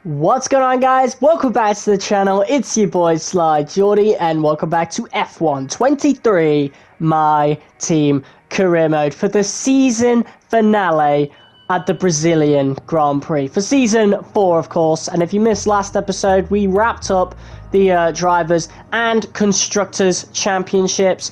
What's going on, guys? Welcome back to the channel. It's your boy Sly Geordie, and welcome back to F1 23 My Team Career Mode for the season finale at the Brazilian Grand Prix for season 4, of course. And if you missed last episode, we wrapped up the drivers and constructors championships.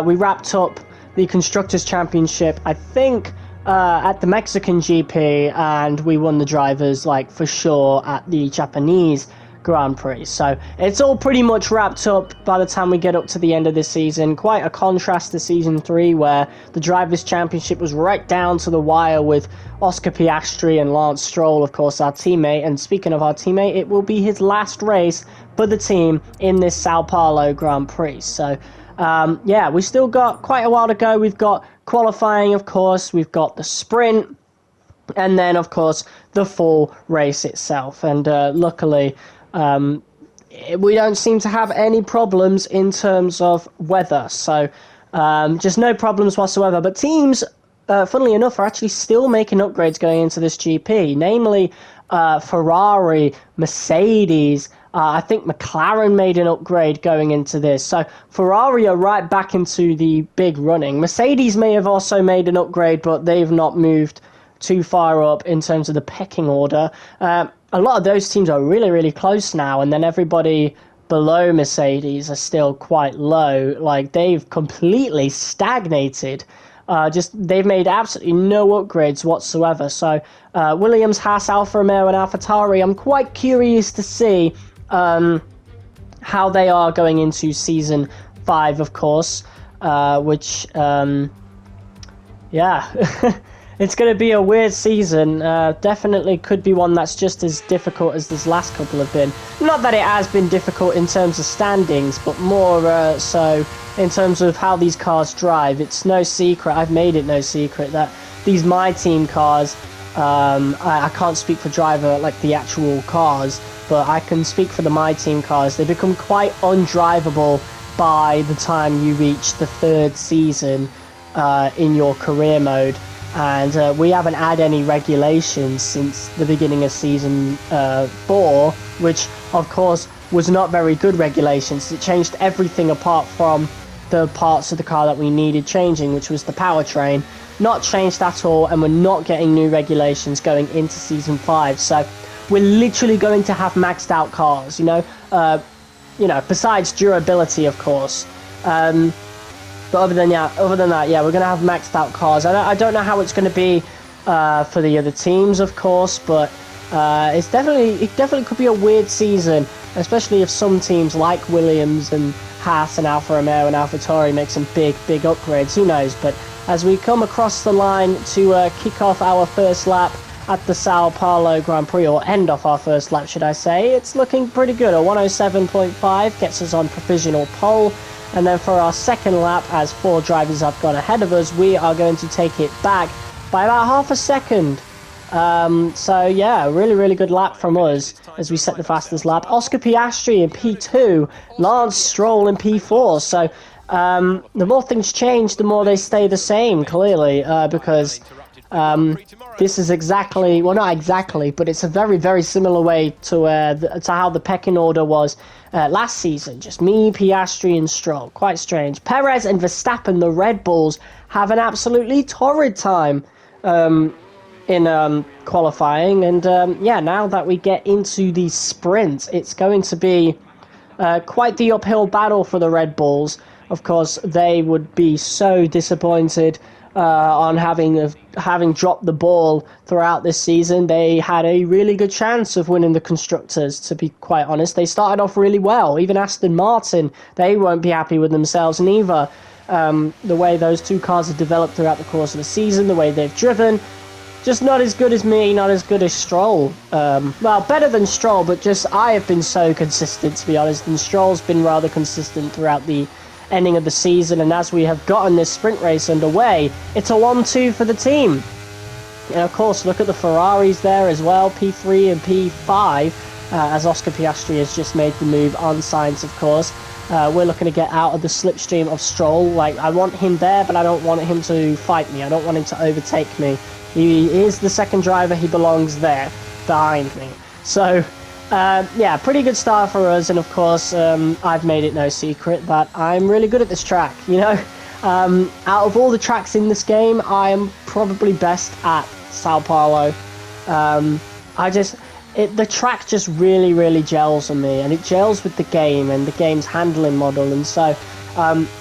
We wrapped up the constructors championship, I think, at the Mexican GP, and we won the drivers, like, for sure at the Japanese Grand Prix. So it's all pretty much wrapped up by the time we get up to the end of this season. Quite a contrast to season 3, where the drivers championship was right down to the wire with Oscar Piastri and Lance Stroll, of course, our teammate. And speaking of our teammate, it will be his last race for the team in this Sao Paulo Grand Prix. So yeah, we still got quite a while to go. We've got qualifying, of course, we've got the sprint, and then, of course, the full race itself. And luckily, we don't seem to have any problems in terms of weather. So just no problems whatsoever. But teams, funnily enough, are actually still making upgrades going into this GP, namely Ferrari, Mercedes. I think McLaren made an upgrade going into this. So Ferrari are right back into the big running. Mercedes may have also made an upgrade, but they've not moved too far up in terms of the pecking order. A lot of those teams are really, really close now, and then everybody below Mercedes are still quite low. Like, they've completely stagnated. They've made absolutely no upgrades whatsoever. So Williams, Haas, Alfa Romeo, and AlphaTauri, I'm quite curious to see how they are going into season 5, of course, which, yeah, it's going to be a weird season. Definitely could be one that's just as difficult as this last couple have been. Not that it has been difficult in terms of standings, but more so in terms of how these cars drive. It's no secret, I've made it no secret, that these MyTeam cars, I can't speak for driver, like the actual cars, but I can speak for the MyTeam cars. They become quite undrivable by the time you reach the 3rd season in your career mode. And we haven't had any regulations since the beginning of season 4, which of course was not very good regulations. It changed everything apart from the parts of the car that we needed changing, which was the powertrain. Not changed at all, and we're not getting new regulations going into season 5. So we're literally going to have maxed out cars, you know, besides durability, of course. But other than that, yeah, we're going to have maxed out cars. I don't know how it's going to be for the other teams, of course, but it definitely could be a weird season, especially if some teams like Williams and Haas and Alfa Romeo and AlphaTauri make some big upgrades. Who knows? But as we come across the line to kick off our first lap at the Sao Paulo Grand Prix, or end off our first lap, should I say, it's looking pretty good. A 107.5 gets us on provisional pole. And then for our second lap, as 4 drivers have gone ahead of us, we are going to take it back by about half a second. So yeah, really good lap from us as we set the fastest lap. Oscar Piastri in P2, Lance Stroll in P4. So the more things change, the more they stay the same, clearly, because this is exactly, well, not exactly, but it's a very similar way to how the pecking order was last season. Just me, Piastri, and Stroll. Quite strange. Perez and Verstappen, the Red Bulls, have an absolutely torrid time in qualifying. And yeah, now that we get into the sprint, it's going to be quite the uphill battle for the Red Bulls. Of course, they would be so disappointed on having dropped the ball throughout this season. They had a really good chance of winning the constructors, to be quite honest. They started off really well. Even Aston Martin, they won't be happy with themselves neither. The way those two cars have developed throughout the course of the season, the way they've driven, just not as good as me, not as good as Stroll. Well, better than Stroll, but just I have been so consistent, to be honest, and Stroll's been rather consistent throughout the ending of the season. And as we have gotten this sprint race underway, it's a 1-2 for the team. And of course, look at the Ferraris there as well, P3 and P5, as Oscar Piastri has just made the move on Sainz, of course. We're looking to get out of the slipstream of Stroll. Like, I want him there, but I don't want him to fight me. I don't want him to overtake me. He is the second driver. He belongs there behind me. So, yeah, pretty good start for us. And of course, I've made it no secret that I'm really good at this track, you know. Out of all the tracks in this game, I am probably best at Sao Paulo. The track just really gels on me, and it gels with the game and the game's handling model. And so,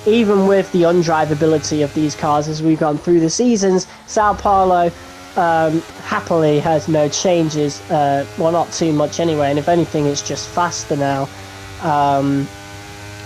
even with the undrivability of these cars as we've gone through the seasons, Sao Paulo happily has no changes. Well, not too much anyway, and if anything, it's just faster now.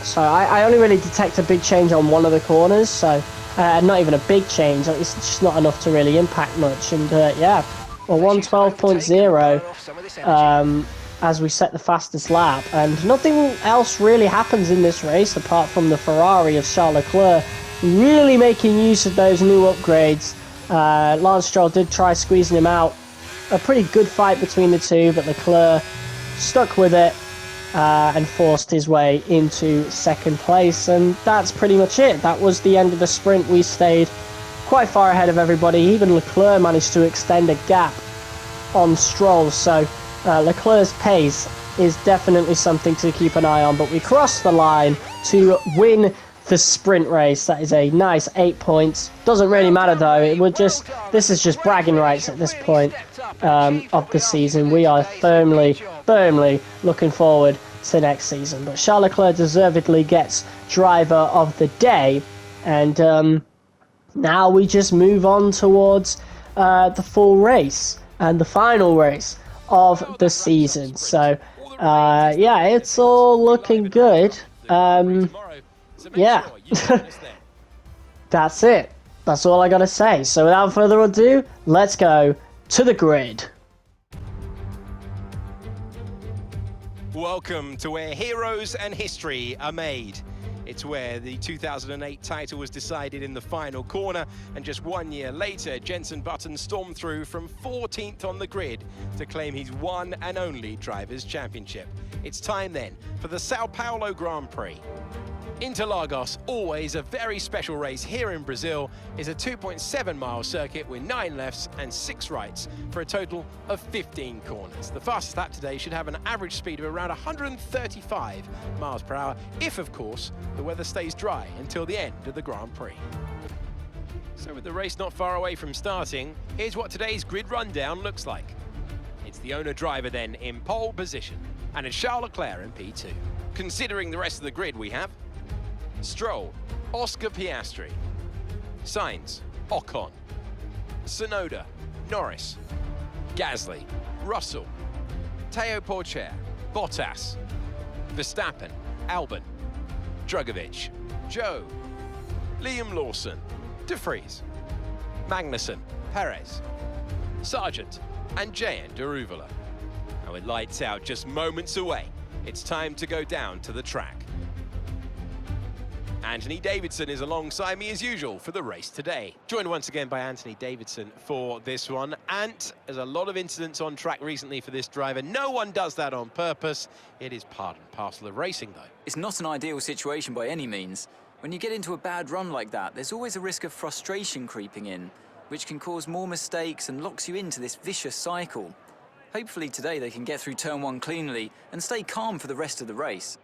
So I only really detect a big change on one of the corners, so not even a big change. It's just not enough to really impact much. And yeah, well, 112.0 as we set the fastest lap, and nothing else really happens in this race apart from the Ferrari of Charles Leclerc really making use of those new upgrades. Lance Stroll did try squeezing him out. A pretty good fight between the two, but Leclerc stuck with it and forced his way into second place. And that's pretty much it. That was the end of the sprint. We stayed quite far ahead of everybody. Even Leclerc managed to extend a gap on Stroll. So Leclerc's pace is definitely something to keep an eye on. But we crossed the line to win the sprint race. That is a nice 8 points. Doesn't really matter though. This is just bragging rights at this point of the season. We are firmly looking forward to next season. But Charles Leclerc deservedly gets driver of the day, and now we just move on towards the full race and the final race of the season. So yeah, it's all looking good. Yeah, that's it. That's all I gotta say. So without further ado, let's go to the grid. Welcome to where heroes and history are made. It's where the 2008 title was decided in the final corner, and just 1 year later, Jenson Button stormed through from 14th on the grid to claim his one and only Drivers' Championship. It's time then for the Sao Paulo Grand Prix. Interlagos, always a very special race here in Brazil, is a 2.7-mile circuit with 9 lefts and 6 rights for a total of 15 corners. The fastest lap today should have an average speed of around 135 miles per hour, if of course the weather stays dry until the end of the Grand Prix. So with the race not far away from starting, here's what today's grid rundown looks like. It's the owner-driver then in pole position, and it's Charles Leclerc in P2. Considering the rest of the grid, we have Stroll, Oscar Piastri, Sainz, Ocon, Tsunoda, Norris, Gasly, Russell, Teo Porcher, Bottas, Verstappen, Albon, Drugovich, Joe, Liam Lawson, De Vries, Magnussen, Perez, Sargent, and Jehan Deruvala. And with lights out just moments away, it's time to go down to the track. Anthony Davidson is alongside me as usual for the race today. Joined once again by Anthony Davidson for this one. Ant, there's a lot of incidents on track recently for this driver. No one does that on purpose. It is part and parcel of racing though. It's not an ideal situation by any means. When you get into a bad run like that, there's always a risk of frustration creeping in, which can cause more mistakes and locks you into this vicious cycle. Hopefully today they can get through turn 1 cleanly and stay calm for the rest of the race.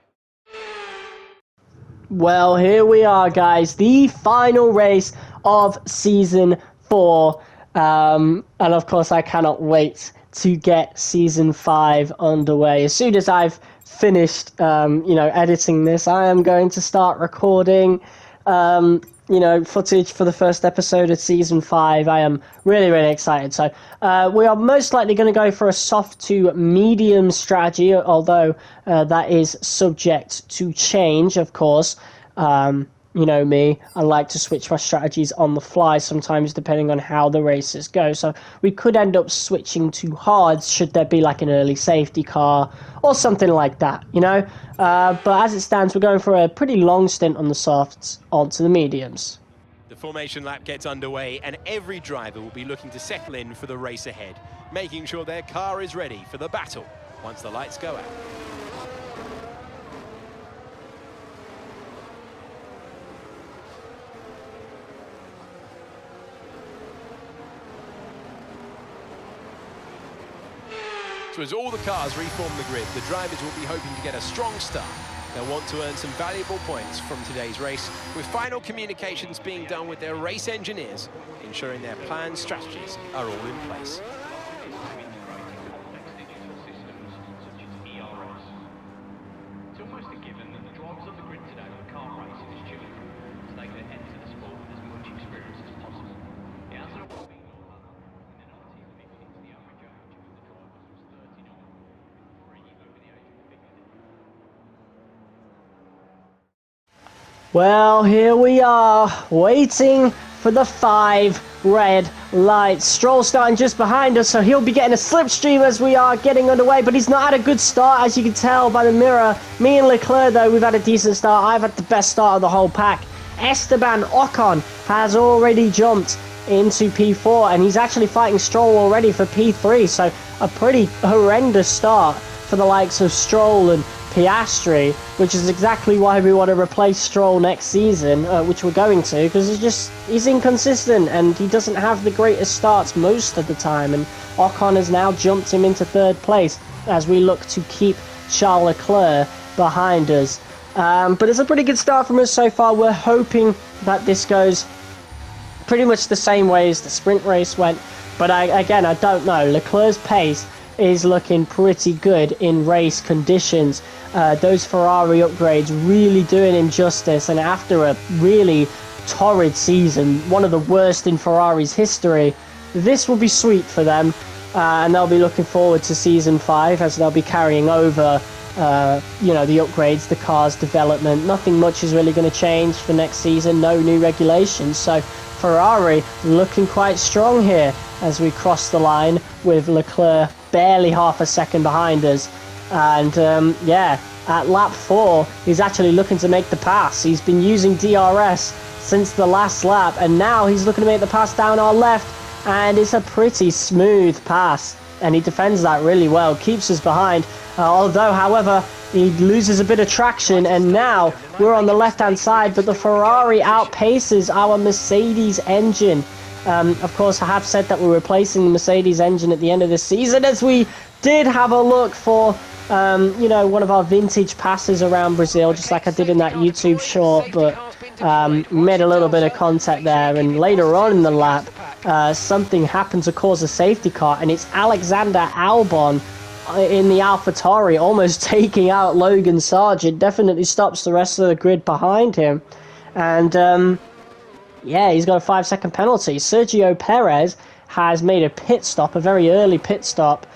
Well, here we are, guys. The final race of Season 4. And of course, I cannot wait to get Season 5 underway. As soon as I've finished, editing this, I am going to start recording, footage for the first episode of Season 5. I am really excited. So we are most likely going to go for a soft to medium strategy, although that is subject to change, of course. You know me, I like to switch my strategies on the fly sometimes depending on how the races go. So we could end up switching to hards should there be like an early safety car or something like that, But as it stands, we're going for a pretty long stint on the softs onto the mediums. The formation lap gets underway and every driver will be looking to settle in for the race ahead, making sure their car is ready for the battle once the lights go out. So as all the cars reform the grid, the drivers will be hoping to get a strong start. They'll want to earn some valuable points from today's race, with final communications being done with their race engineers, ensuring their planned strategies are all in place. Well, here we are, waiting for the 5 red lights. Stroll starting just behind us, so he'll be getting a slipstream as we are getting underway, but he's not had a good start, as you can tell by the mirror. Me and Leclerc, though, we've had a decent start. I've had the best start of the whole pack. Esteban Ocon has already jumped into P4, and he's actually fighting Stroll already for P3, so a pretty horrendous start for the likes of Stroll and Piastri, which is exactly why we want to replace Stroll next season, which we're going to, because he's inconsistent and he doesn't have the greatest starts most of the time, and Ocon has now jumped him into 3rd place as we look to keep Charles Leclerc behind us. But it's a pretty good start from us so far. We're hoping that this goes pretty much the same way as the sprint race went, but again, I don't know. Leclerc's pace is looking pretty good in race conditions. Those Ferrari upgrades really doing him justice, and after a really torrid season, one of the worst in Ferrari's history, this will be sweet for them, and they'll be looking forward to season 5 as they'll be carrying over you know, the upgrades, the car's development. Nothing much is really going to change for next season, no new regulations, so Ferrari looking quite strong here as we cross the line with Leclerc barely half a second behind us. And yeah, at lap 4 he's actually looking to make the pass. He's been using DRS since the last lap, and now he's looking to make the pass down our left, and it's a pretty smooth pass, and he defends that really well, keeps us behind, although however he loses a bit of traction, and now we're on the left hand side, but the Ferrari outpaces our Mercedes engine. Of course, I have said that we're replacing the Mercedes engine at the end of this season, as we did have a look for you know, one of our vintage passes around Brazil, just like I did in that YouTube short, but made a little bit of contact there, and later on in the lap something happened to cause a safety car, and it's Alexander Albon in the AlphaTauri almost taking out Logan Sargent. Definitely stops the rest of the grid behind him, and yeah, he's got a 5-second penalty. Sergio Perez has made a pit stop, a very early pit stop.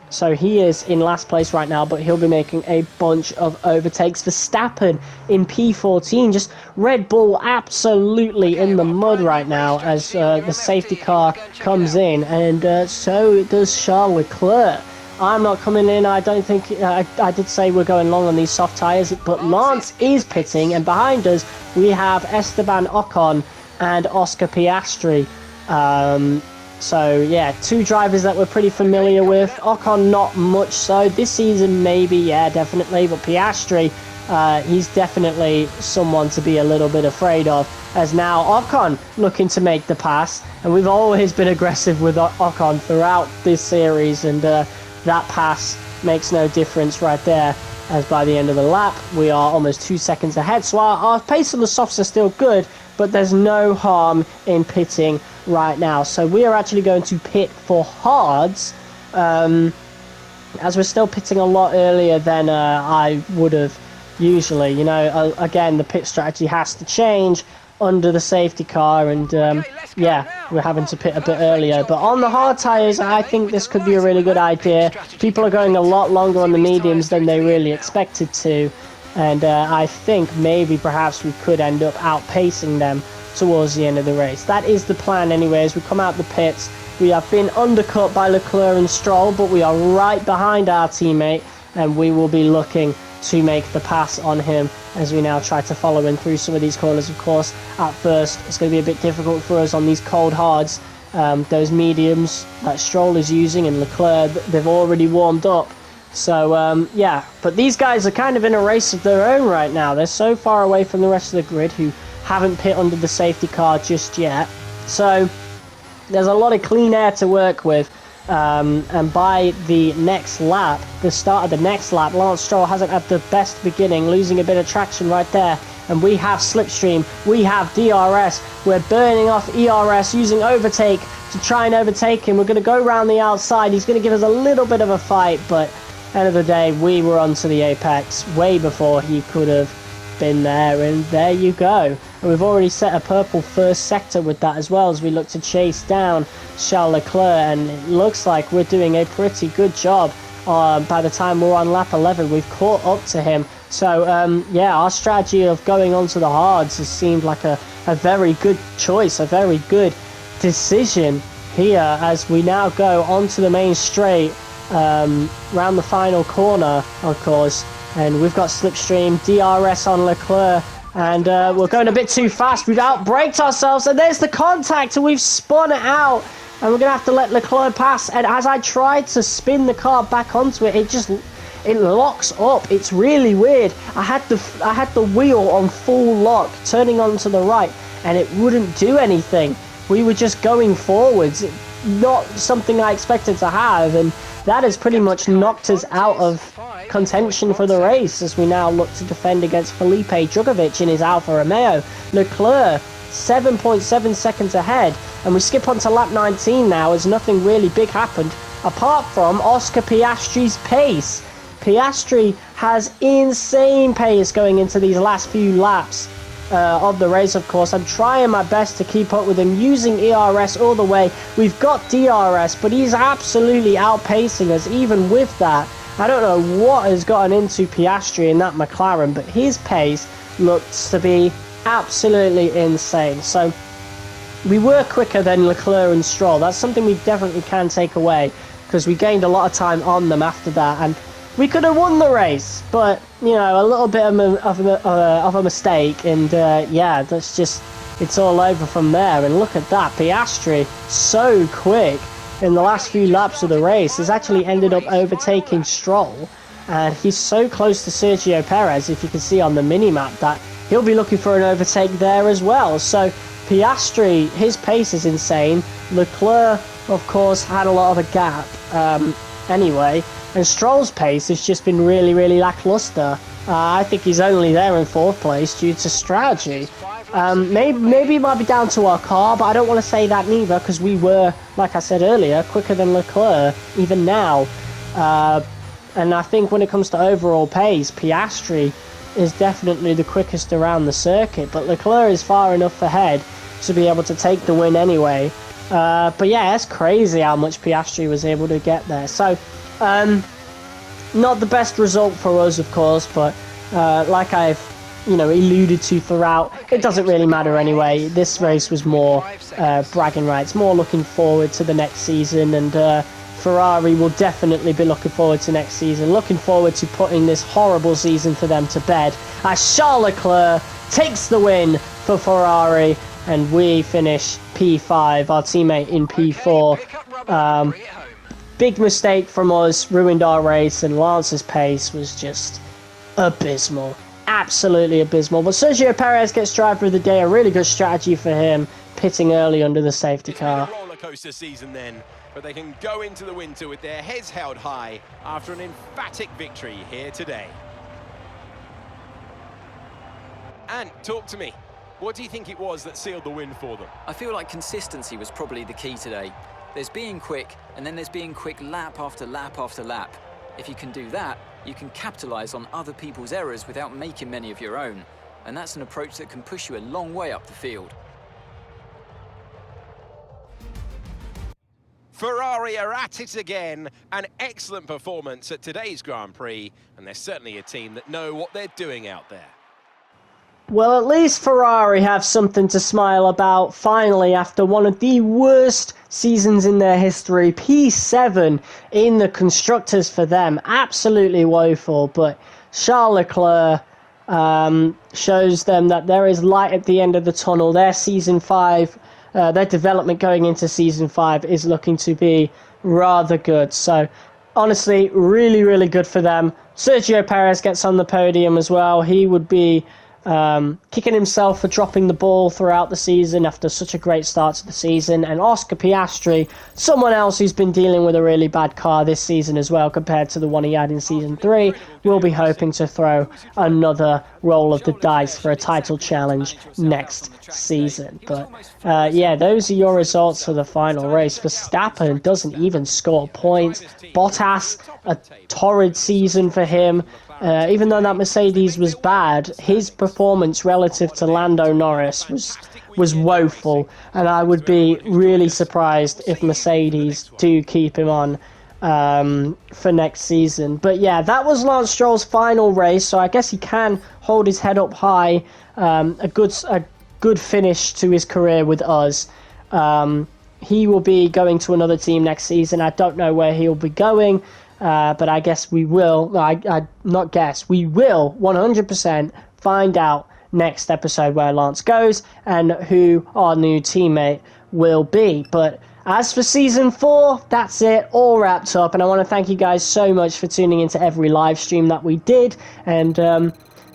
So he is in last place right now, but he'll be making a bunch of overtakes. Verstappen in P14, just Red Bull absolutely in the mud right now as the safety car comes in, and so does Charles Leclerc. I'm not coming in. I don't think I did say we're going long on these soft tyres, but Lance is pitting, and behind us we have Esteban Ocon and Oscar Piastri. So yeah, 2 drivers that we're pretty familiar with. Ocon not much so this season, maybe, yeah, definitely, but Piastri, he's definitely someone to be a little bit afraid of, as now Ocon looking to make the pass, and we've always been aggressive with Ocon throughout this series, and that pass makes no difference right there, as by the end of the lap we are almost 2 seconds ahead. So our pace on the softs are still good, but there's no harm in pitting right now. So we are actually going to pit for hards, as we're still pitting a lot earlier than I would have usually. You know, again, the pit strategy has to change under the safety car, and yeah, we're having to pit a bit earlier. But on the hard tyres, I think this could be a really good idea. People are going a lot longer on the mediums than they really expected to, and I think maybe perhaps we could end up outpacing them towards the end of the race. That is the plan anyways. We come out the pits, we have been undercut by Leclerc and Stroll, but we are right behind our teammate, and we will be looking to make the pass on him as we now try to follow him through some of these corners. Of course, at first it's going to be a bit difficult for us on these cold hards. Those mediums that Stroll is using and Leclerc, they've already warmed up. So yeah, but these guys are kind of in a race of their own right now. They're so far away from the rest of the grid, who haven't pit under the safety car just yet. So there's a lot of clean air to work with, And by the next lap, the start of the next lap, Lance Stroll hasn't had the best beginning, losing a bit of traction right there. And we have Slipstream, we have DRS, we're burning off ERS, using Overtake to try and overtake him. We're going to go around the outside, he's going to give us a little bit of a fight, but end of the day, we were onto the apex way before he could have been there, and there you go. And we've already set a purple first sector with that as well, as we look to chase down Charles Leclerc, and it looks like we're doing a pretty good job. By the time we're on lap 11, we've caught up to him. So yeah, our strategy of going onto the hards has seemed like a very good choice, a very good decision here, as we now go onto the main straight, round the final corner, of course. And we've got Slipstream, DRS on Leclerc, and we're going a bit too fast. We've outbraked ourselves, and there's the contact, and we've spun it out. And we're going to have to let Leclerc pass. And as I tried to spin the car back onto it, it locks up. It's really weird. I had the wheel on full lock, turning onto the right, and it wouldn't do anything. We were just going forwards, not something I expected to have, and that has pretty much knocked us out of contention for the race, as we now look to defend against Felipe Drugovich in his Alfa Romeo. Leclerc 7.7 seconds ahead, and we skip on to lap 19 now, as nothing really big happened apart from Oscar Piastri's pace. Piastri has insane pace going into these last few laps of the race. Of course, I'm trying my best to keep up with him, using ERS all the way. We've got DRS, but he's absolutely outpacing us even with that. I don't know what has gotten into Piastri in that McLaren, but his pace looks to be absolutely insane. So we were quicker than Leclerc and Stroll. That's something we definitely can take away, because we gained a lot of time on them after that, and we could have won the race, but you know, a little bit of a mistake, and yeah, that's just, it's all over from there. And look at that, Piastri, so quick in the last few laps of the race, has actually ended up overtaking Stroll, and he's so close to Sergio Perez, if you can see on the mini-map, that he'll be looking for an overtake there as well. So Piastri, his pace is insane. Leclerc, of course, had a lot of a gap anyway, and Stroll's pace has just been really, really lackluster. I think he's only there in 4th place due to strategy. Maybe it might be down to our car, but I don't want to say that neither, because we were, like I said earlier, quicker than Leclerc, even now. And I think when it comes to overall pace, Piastri is definitely the quickest around the circuit, but Leclerc is far enough ahead to be able to take the win anyway. But yeah, it's crazy how much Piastri was able to get there. So, not the best result for us, of course, but like I've alluded to throughout, it doesn't really matter anyway. This race was more bragging rights, more looking forward to the next season, and Ferrari will definitely be looking forward to next season, looking forward to putting this horrible season for them to bed, as Charles Leclerc takes the win for Ferrari, and we finish P5, our teammate in P4. Big mistake from us, ruined our race, and Lance's pace was just abysmal. Absolutely abysmal. But Sergio Perez gets driver of the day, a really good strategy for him, pitting early under the safety car. Roller coaster season then, but they can go into the winter with their heads held high after an emphatic victory here today. And talk to me. What do you think it was that sealed the win for them? I feel like consistency was probably the key today. There's being quick, and then there's being quick lap after lap after lap. If you can do that, you can capitalise on other people's errors without making many of your own. And that's an approach that can push you a long way up the field. Ferrari are at it again. An excellent performance at today's Grand Prix, and they're certainly a team that know what they're doing out there. Well, at least Ferrari have something to smile about, finally, after one of the worst seasons in their history. P7 in the Constructors for them. Absolutely woeful, but Charles Leclerc shows them that there is light at the end of the tunnel. Their Season 5, their development going into Season 5 is looking to be rather good. So, honestly, really, really good for them. Sergio Perez gets on the podium as well. He would be kicking himself for dropping the ball throughout the season after such a great start to the season. And Oscar Piastri, someone else who's been dealing with a really bad car this season as well compared to the one he had in Season 3, will be hoping to throw another roll of the dice for a title challenge next season. But yeah, those are your results for the final race. Verstappen doesn't even score points. Bottas, a torrid season for him. Even though that Mercedes was bad, his performance relative to Lando Norris was woeful, and I would be really surprised if Mercedes do keep him on for next season. But yeah, that was Lance Stroll's final race, so I guess he can hold his head up high. A good finish to his career with us. He will be going to another team next season. I don't know where he'll be going. But I guess we will, we will 100% find out next episode where Lance goes and who our new teammate will be. But as for Season 4, that's it, all wrapped up. And I want to thank you guys so much for tuning into every live stream that we did. And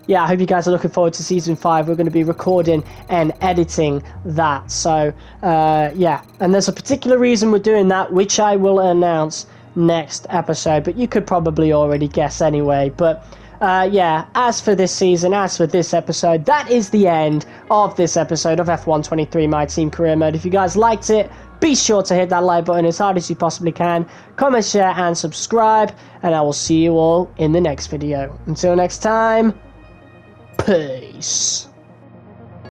yeah, I hope you guys are looking forward to Season 5. We're going to be recording and editing that. So yeah, and there's a particular reason we're doing that, which I will announce next episode, but you could probably already guess anyway. But yeah, as for this season, as for this episode, that is the end of this episode of F123 My Team Career Mode. If you guys liked it, be sure to hit that like button as hard as you possibly can, comment, share and subscribe, and I will see you all in the next video. Until next time, peace.